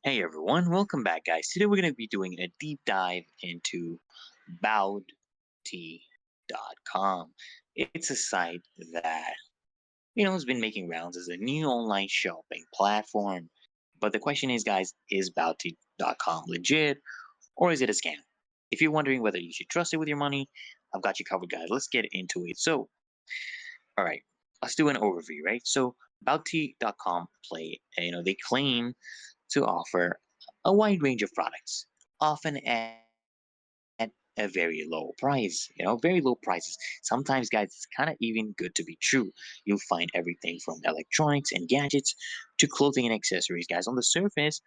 Hey everyone, welcome back, guys. Today we're going to be doing a deep dive into boudty.com. It's a site that, has been making rounds as a new online shopping platform. But the question is, guys, is bounty.com legit or is it a scam? If you're wondering whether you should trust it with your money, I've got you covered, guys. Let's get into it. All right, let's do an overview, right? So, bounty.com they claim to offer a wide range of products, often at a very low price, very low prices. Sometimes, guys, it's kind of even good to be true. You'll find everything from electronics and gadgets to clothing and accessories, guys. On the surface,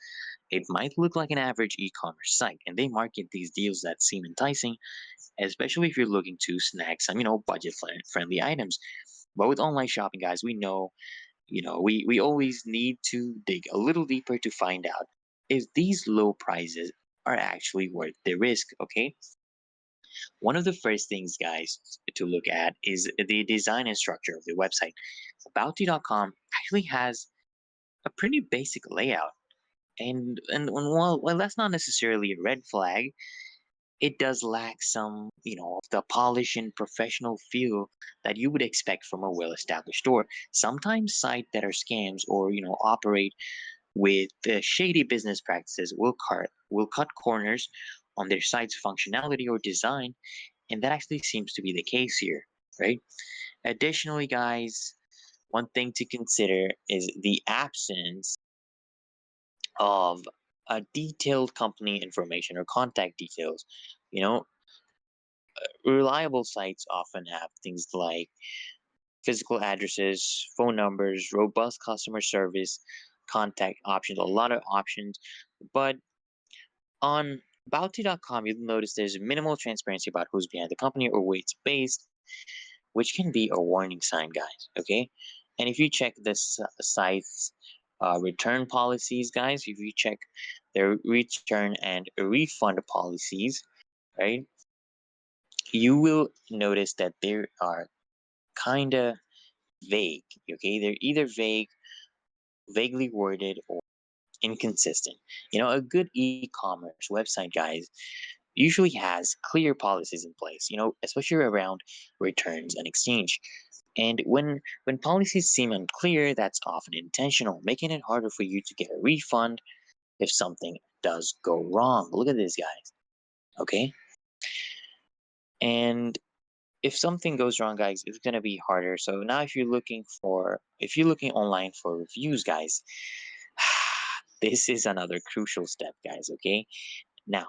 it might look like an average e-commerce site, and they market these deals that seem enticing, especially if you're looking to snag some, budget-friendly items. But with online shopping, guys, we know, we always need to dig a little deeper to find out if these low prices are actually worth the risk, okay? One of the first things, guys, to look at is the design and structure of the website. Abouty.com actually has a pretty basic layout. And while that's not necessarily a red flag, it does lack some, of the polish and professional feel that you would expect from a well-established store. Sometimes sites that are scams or, operate with shady business practices will cut corners on their site's functionality or design, and that actually seems to be the case here, right? Additionally, guys, one thing to consider is the absence of a detailed company information or contact details. You know, Reliable sites often have things like physical addresses, phone numbers, robust customer service, contact options, a lot of options. But on Bounty.com, you'll notice there's minimal transparency about who's behind the company or where it's based, which can be a warning sign, guys. Okay, and if you check this site's return policies, guys, if you check their return and refund policies, right, you will notice that they are kind of vague. Okay, they're either vaguely worded, or inconsistent. A good e-commerce website, guys, usually has clear policies in place, especially around returns and exchange. And when policies seem unclear, that's often intentional, making it harder for you to get a refund if something does go wrong. Look at this, guys. Okay? And if something goes wrong, guys, it's gonna be harder. So now if you're looking online for reviews, guys, this is another crucial step, guys, okay? Now,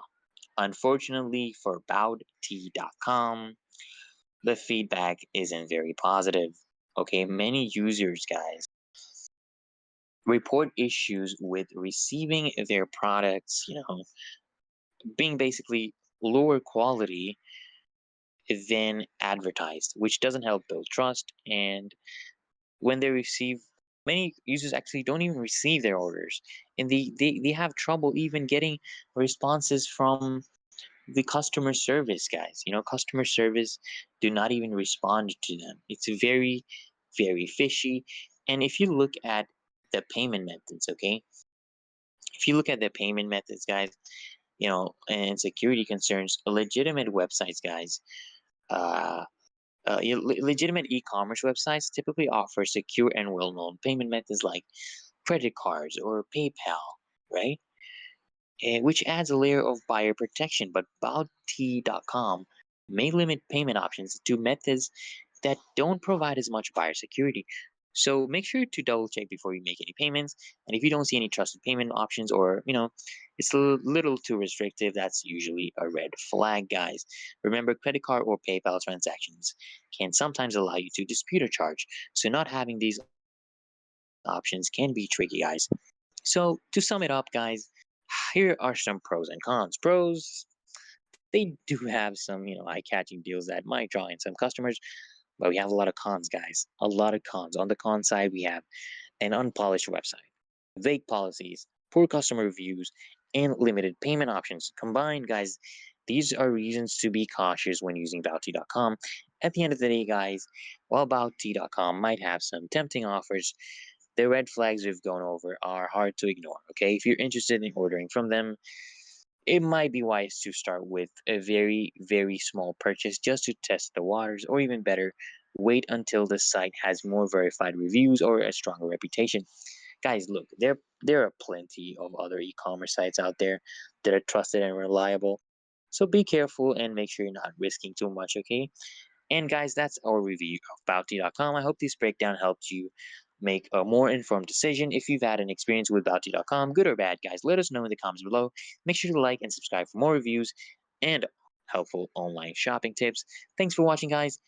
unfortunately for boudty.com, the feedback isn't very positive. Okay, many users, guys, report issues with receiving their products, being basically lower quality than advertised, which doesn't help build trust. And when they receive, many users actually don't even receive their orders, and they have trouble even getting responses from the customer service guys. Customer service do not even respond to them. It's very, very fishy. And if you look at the payment methods, okay, if you look at the payment methods, guys, and security concerns, legitimate websites, guys, uh legitimate e-commerce websites typically offer secure and well-known payment methods like credit cards or PayPal, right? Which adds a layer of buyer protection. But Bounty.com may limit payment options to methods that don't provide as much buyer security. So make sure to double check before you make any payments. And if you don't see any trusted payment options, or it's a little too restrictive, that's usually a red flag, guys. Remember, credit card or PayPal transactions can sometimes allow you to dispute a charge. So not having these options can be tricky, guys. So to sum it up, guys, here are some pros and cons. Pros, they do have some, eye-catching deals that might draw in some customers, but we have a lot of cons, guys. A lot of cons. On the con side, we have an unpolished website, vague policies, poor customer reviews, and limited payment options. Combined, guys, these are reasons to be cautious when using Bounty.com. At the end of the day, guys, while Bounty.com might have some tempting offers, The red flags we've gone over are hard to ignore, okay? If you're interested in ordering from them, it might be wise to start with a very, very small purchase just to test the waters, or even better, wait until the site has more verified reviews or a stronger reputation. Guys, look, there are plenty of other e-commerce sites out there that are trusted and reliable. So be careful and make sure you're not risking too much, okay? And guys, that's our review of Bounty.com. I hope this breakdown helped you make a more informed decision. If you've had an experience with Bounty.com, good or bad, guys, let us know in the comments below. Make sure to like and subscribe for more reviews and helpful online shopping tips. Thanks for watching, guys,